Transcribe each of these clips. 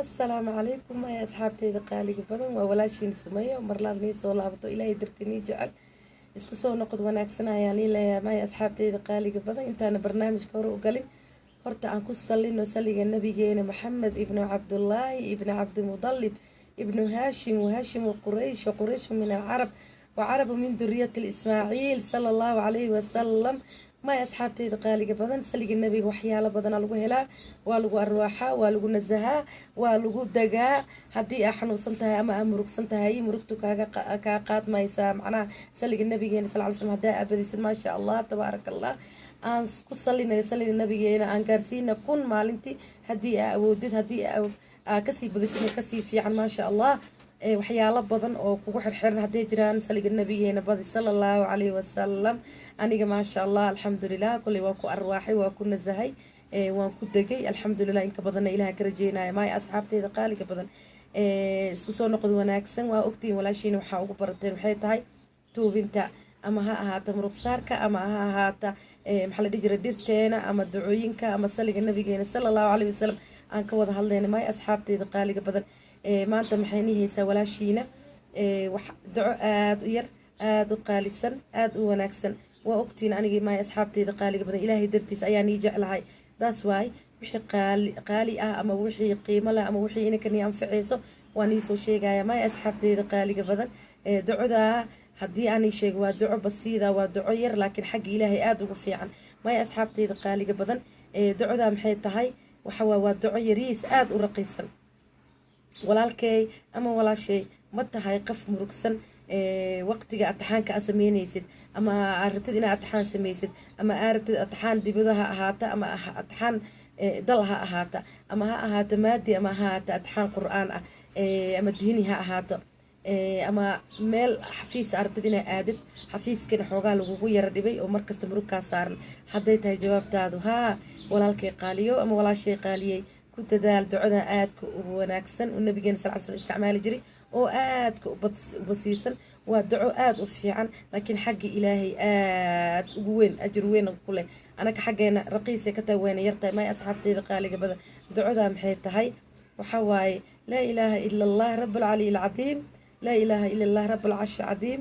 السلام عليكم يا أصحابتي قالي بدن وولاشين سمية مرلادني سو لابطو إلهي درتني جعل isku soo noqod wanaagsan ayaan leeyahay ma asxaabteyda qaaliga badan intaan barnaamijka hore u galin horta aan ku salino saliga nabigeena maxamed ibn abdullah ibn abd mudallib ibn hashim وهاشم وقريش وقريش من العرب وعرب من ذرية الإسماعيل صلى الله عليه وسلم ما أصحابتي قالي بدن سلق النبي وحياله بدن لغو هلا ولغو الرواحة ولغو نزها ولغو دقاء هدي أحنو سنتها أما أمرك سنتها مركتو كاقات ما يسا معنا سلق النبي صلى الله عليه وسلم هدا أبدي ما شاء الله تبارك الله أن كسلنا يسلق النبي أن كارسينا كن مالنتي هدي أوديت هدي كسي بدسنا كسي في عن ما شاء الله waxyaalo badan oo kugu xirxiran haday jiraan saliga nabigeena badi sallallahu alayhi wasallam aniga ma sha Allah alxamdulillah kulli waa ku arwaaxay waa ku nazahay waan ku degay alxamdulillah in ka badan ilaaha ka rajeenayo ma asxaabteeda qaaliga badan isku soo noqod wanaagsan waa ogtiin walaashiin waxa ugu barateen waxay tahay tuubinta ama ha ahaata muruqsaarka ama ha ahaata maxaa la dhigi jiray dhirteena ama ducooyinka ama saliga nabigeena sallallahu alayhi wasallam aan ka wada hadlayna ma asxaabteeda qaaliga badan maanta maxayni haysaa walaashiina wax duco aad u yar aad u qaalisan aad u wanaagsan waa ogtiin aniga ma asxaabteeda qaaliga badan ilaahay dartiis ayaan ii jeclahay daas waay wixii qaali ah ama wixii qiimo leh ama wixii inay anfaceyso waan ii soo sheegaya ma asxaabteeda qaaliga badan ducada haddii aan ii sheego waa duco basiida waa duco yar laakiin xagga ilaahay aad ugu fiican ma asxaabteeda qaaliga badan ducada maxay tahay waxa waa duco yariis aad u raqiisan walaalkay ama walaashay ma tahay qof murugsan waqtiga ataxaanka aad sameynaysid ama aragtid inaad ataxaan samaysid ama aragtid ataxaan dibadaha ahaata ama ataxaan dal ha ahaata ama ha ahaata maadi ama ha ahaata ataxaan qur'aan ah ama diini ha ahaato ama meel xafiis aragtid inaad aadid xafiiskana xoogaa lagugu yara dhibay oo markasta murug kaa saaran hadday tahay jawaabtaadu haa walaalkay qaaliyo ama walaashay qaaliyey ku dadaal ducada aadka ugu wanaagsan oo nabigeena sallallahu alayhi wasallam isticmaali jiray oo aadka u basiisan waa duco aad u fiican laakiin xagga ilaahay aad ugu weyn ajir weyn ku leh anaka xaggeena raqiis ka tahay weyn yartay ma asxaabteeda qaaliga badan ducada maxay tahay waxa waaye la ilaaha illa allah rabbul aliyyil azim la ilaaha illa allah rabbul arshil azim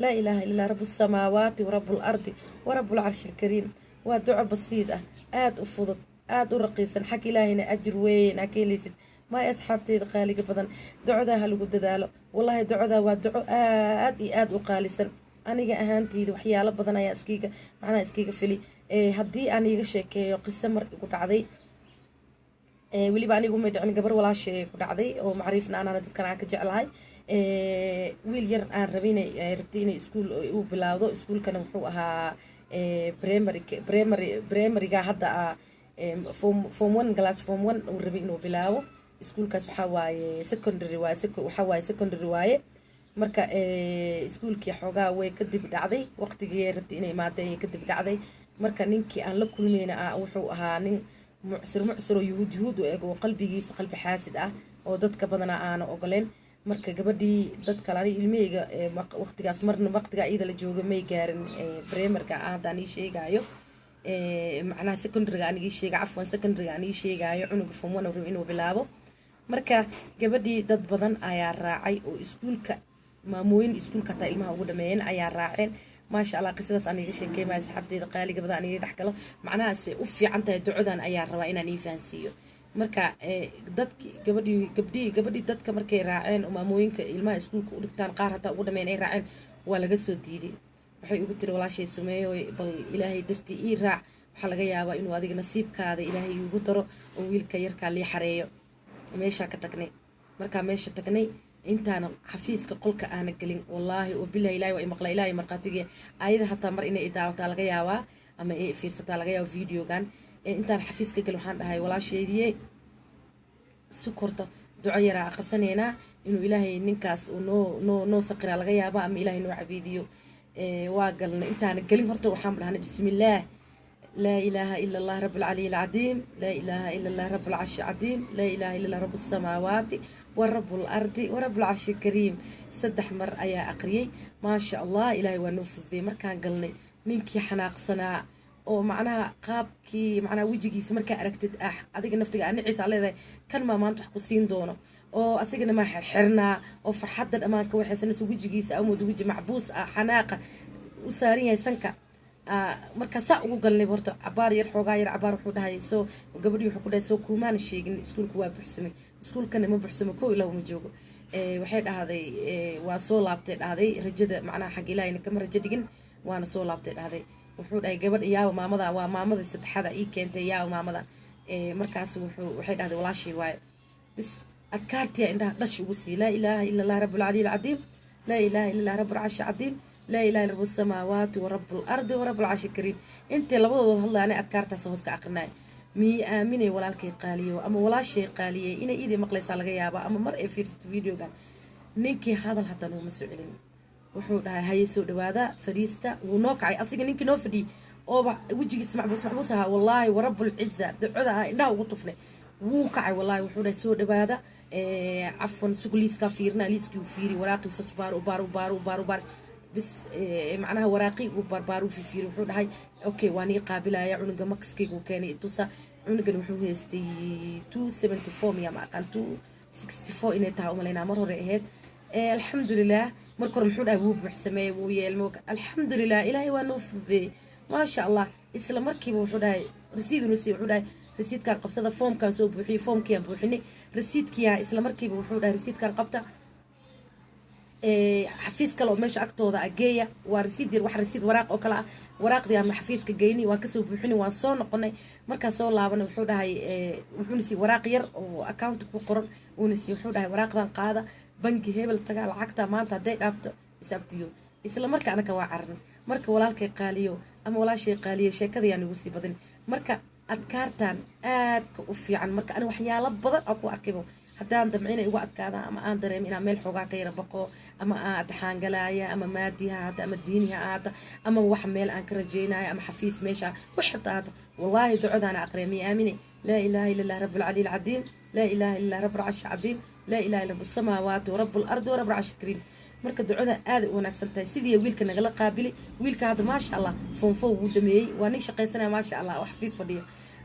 la ilaaha illa rabbus samawati wa rabbul ardi wa rabbul arshil karim waa duco basiid ah aad u fudud aad u raqiisan xaq ilaahina ajir weyn akeelisid ma asxaabteeda qaaliga badan ducada lagu dadaalo wallahi ducada waa duco aad iyo aad u qaalisan aniga ahaanteeda waxyaalo badan ayaa iskiga fili haddii aan iga sheekeeyo qiso mar igu dhacday weliba anigu ma dhicin gabar walaashay ku dhacday oo macriifna aan dadkan aan ka jeclahay wiil yar aan rabtay inay iskuul u bilaawdo iskuulkana wuxuu ahaa primary-ga hadda form 1 class form 1 uu rabay inuu bilaabo iskuulkaas waxa waaye secondary waaye marka iskuulkii xoogaa way kadib dhacday waqtigii rabtay inay imaatay kadib dhacday marka ninkii aan la kulmayna wuxuu ahaa nin mucsir oo yuhuud u eg oo qalbigiisa qalbi xaasid ah oo dadka badana aan ogoleen marka gabadhii dad kale ani ilmeyga waqtigaas marna waqtiga iyada la jooga may gaarin primarka hadda aan sheegayo macnaha secondary aan ii sheegay afwan secondary aan ii sheegayo cunuga form 1 rabo inuu bilaabo marka gabadhii dad badan ayaa raacay oo iskuulka maamooyin iskuulka ta ilmaha ugu dhameeyeen ayaa raaceen ma sha Allah qisadaas aan iga sheekay ma asxaabteeda qaaliga badan aan dhaxgalo macnaha si u fiican tahay ducadan ayaa rabaa inaan ii fahansiiyo marka dadkii gabadhii dadka markay raaceen oo maamooyinka ilmaha iskuulka u dhigtaan qaar hata ugu dhameeyeen ay raaceen waa laga soo diiday waxay ugu tiri walaashay sameeyo bal ilaahay dartii ii raac waxa laga yaabaa inuu adiga nasiibkaada ilaahay ugu daro oo wiilka yarka li xareeyo meesha ka tagnay marka meesha tagnay intaana xafiiska qolka aan galin wallahi oo billahi ilaahay waa maqla ilaahay marqaatiga ayada hata mar inay idaawata laga yaabaa ama ay fiirsata laga yaabaa videogan intaan xafiiska gal waxaan dhahay walaasheedii sukorta duco yara aqrisanayna inuu ilaahay ninkaas uu noo saqira laga yaabaa ama ilaahay noo cabiidiyo waa galna intaan galin horta waxaan dhahnay bismillaah لا إله إلا الله رب العلي العظيم لا إله إلا الله رب العرش العظيم لا إله إلا الله رب السماوات ورب الأرض ورب العرش الكريم سدح مر أيا أقري ما شاء الله إلهي ونوف ذي مر كان قلني منك حناق صناع oo macnaha qaabkii macnaha wejigiisa markaa aragtid adiga naftiga aniciisa leedahay kan maa maanta wax ku siin doono oo asigana ma xirnaa oo farxadda dhammaan ka waxaysanayso wejigiisa amood weji macbuus xanaaqa u saaran yahay sanka marka saa ugu galnay horta cabaar yar xoogaa yar cabaar wuxuu dhahay soo gabadhii wuxuu ku dhahay soo kuumaana sheegin iskuulka waa buuxsamay iskuulkana ma buuxsamo kow ilaa ma joogo waxay dhahday waa soo laabtay dhahday rajada macnaha xag ilaahayna kama rajo dhigin waana soo laabtay dhahday wuxuu dhahay gabadh yaawa maamada waa maamada saddexada ii keentay yaawa maamada markaas waxay dhahday walaashii waaye bis adkaartiya indhaha dhash ugu sii laa ilaaha ila allah rabbul caliy alcadiim laa ilaaha ila allah rabbul carshi cadiim لا إله إلا رب السماوات ورب الأرض ورب العرش الكريم أنت لبضوا هلا أنا أذكرت سهوس كعقناي مي آمنة ولا الكي قاليه أما ولا شيء قاليه إنا إيدي مقلس على غيابة أما مرة في فيديو قال نينكي هذا حتى لو مسؤولين وحود هاي سود هذا فريستا ونوقع أصلا نينكي نوفدي أو وجهي اسمع بس محبوسها والله ورب العزة دعوها إنها وطفنا وقع والله وحود سود هذا عفوا سقليس كافيرنا ليس كوفيري وراقي سصبار وبار وبار وبار وبار بس معناها وراقي وباربارو في فير وحود هاي اوكي واني قابله يا عنق مكسكي وكان توسا عنق وحو هيستي 274 يا ما قال 264 اني تا املينا مره رهيد الحمد لله مركور محود ابو بحسمي ويلموك الحمد لله الهي وانوفذي ما شاء الله اسلا مركي وحود هاي رسيد نسي وحود هاي رسيد كان قبسده فوم كان سو بوخي فوم كيان بوخني رسيد كيا اسلا مركي وحود هاي رسيد كان قبته حفيز كلو ماشي أكتوضا أجيا ورسيد يروح رسيد وراق أكلا وراق دي عم حفيز كجيني وكسو بحني وصون قني مركز صور لعبنا وحودها هاي وحنسي وراق ير وأكاونت بقرن ونسي وحودها هاي وراق ذا قاعدة بنك هبل تجا العقدة ما أنت ديت أبت يسبتيو إسلام مركز أنا كواعرن مركز ولا الكي قاليو أما ولا شيء قاليه شيء كذا يعني وسي بدن مركز أذكرتان كوفي عن مركز أنا وحياة بدن أكو أركبه haddaan damcina igu adkaada ama aan dareemo inaan meel xoogaa ka yara baqo ama aan taxaangalaaya ama maadiha hada ama diiniha hada ama wax meel aan ka rajeynayo ama xafiis meesha wixta hada wallahi ducadaana aqreemi aamini laa ilaaha illa allah rabbul caliy alcadiim laa ilaaha illa rabbul carshi cadiim laa ilaaha illa rabbus samaawaati warabbul ardi warabbul carshi kariim marka ducada aad u wanaagsan tahay sidii wiilka nagala qaabili wiilka hada ma sha Allah foonfo wuu dhameeyay waa nin shaqaysanaya ma sha Allah wax xafiis fadhiyo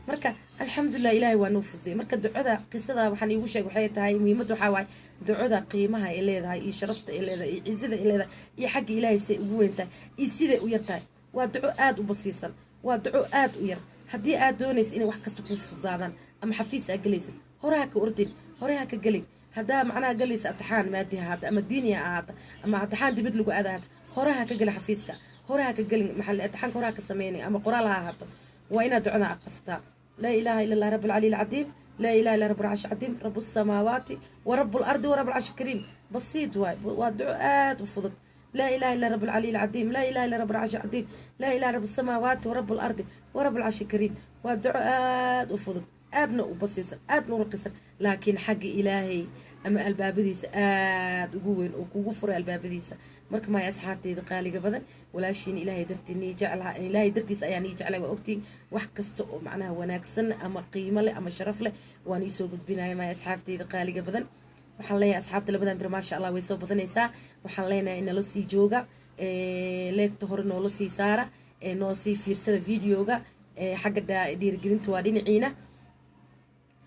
marka alxamdulilah ilaahay waa noo fududay marka ducada qisada waxaan iigu sheeg waxay tahay muhiimad waxa waay ducada qiimaha ay leedahay iyo sharafta ay leedahay iyo ciisada ay leedahay iyo xagga ilaahay say ugu weyntahay iyo sida u yartahay waa duco aad u basiisan waa duco aad u yar haddii aad doonaysa inay wax kasta kuu fududaadaan ama xafiis aad galaysid horaha ka ordin horaha ka gelin haddaa macnaha galaysa ataxaan maadiha hada ama diiniya ahaata ama ataxaan dibad lagu aadaad horaha ka geli xafiiska horaha ka gelin maxal ataxaanka horaha ka sameynay ama qoraal ha ahaato waa inaad ducada aqristaa لا إله إلا الله رب العلي العظيم لا إله إلا رب العرش العظيم رب السماوات ورب الأرض ورب العرش الكريم بسيط واي ودعاء وفضل لا إله إلا رب العلي العظيم لا إله إلا رب العرش العظيم لا إله رب السماوات ورب الأرض ورب العرش الكريم ودعاء وفضل أبنى وبسيط أبنى ورقصر لكن حق إلهي أما الباب ديس وقوين وقفر الباب ديس مرك ما يسحبتي دقالي قبضا ولا شيء إلهي درتني جعلها إلهي درتي يعني جعلها وأختي وحكست معناها وناكسن أما قيمة له أما شرف له وأني سوق بناي ما يسحبتي دقالي قبضا وحلي أصحابتي لبدا بر ما شاء الله ويسوق بدن يسا وحلينا إن لسي جوجا ليك تهور إنه لسي سارة إنه سي فيرسة فيديوجا حق دير جرينت وادين عينه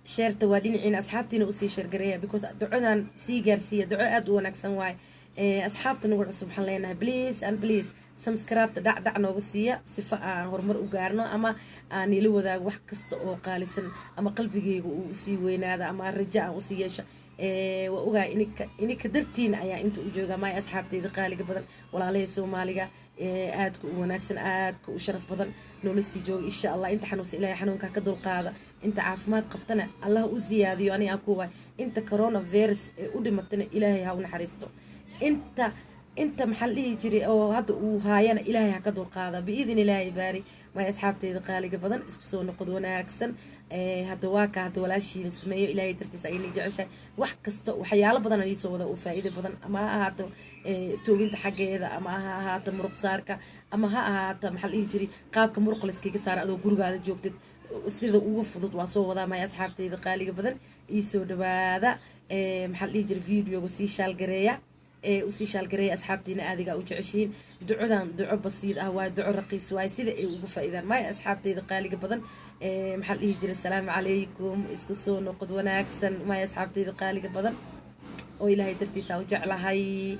شيرت وادين عين أصحابتي نقصي شير قرية بيكوز دعونا سي جارسية دعاء أدونا كسن واي أصحابتي نقول سبحان الله بليز أن بليز سمسكراب دع نقصية صفة هرمر وقارنا أما نلو ذا وحكست أو قالسن أما قلبي وسي وين هذا أما الرجاء وسيش وأوجا إنك درتين أيا أنتوا جوجا ما أصحابتي دقالي بدن ولا ليه سوماليا aadku u wanaagsan aadku u sharaf badan nolosii joog insha Allah inta xanuunsan ilaahay xanuunka ka dulqaada inta caafimaad qabtana Allah u ziyaadiyo aniga ku waay inta corona virus u dhimatana ilaahay ha u naxariisto inta maxallihi jiray oo hadda uu haayana ilaahay ha ka dulqaada biidin ilaahay baari ma asxaabtayda qaaliga badan isku soo noqod wanaagsan hadda waa ka hadda walaashiina sumeeyo ilaahay dartiis ay ni jeceshahay wax kasta waxyaalo badan ay soo wada u faa'iido badan ama ha ahaato toobinta xageeda ama ha ahaato muruq saarka ama ha ahaato maxallihi jiray qaabka muruq la iskaga saar adoo gurigaada joogtid sida ugu fudud waa soo wada ma asxaabtayda qaaliga badan ii soo dhawaada maxallihi jiray video-ga sii shaal gareeya usii shaalgareeya asxaabtiina aadigaa u jeceshihiin. ducadan duco basiid ah waaye, duco raqiis waaye, sida ay ugu faa-iidaan maaya asxaabteyda qaaliga badan. maxaa la dhihi jiray, asalaamu calaykum, isku soo noqod wanaagsan maaya asxaabteyda qaaliga badan oo ilaahay dartiisa u jeclahay.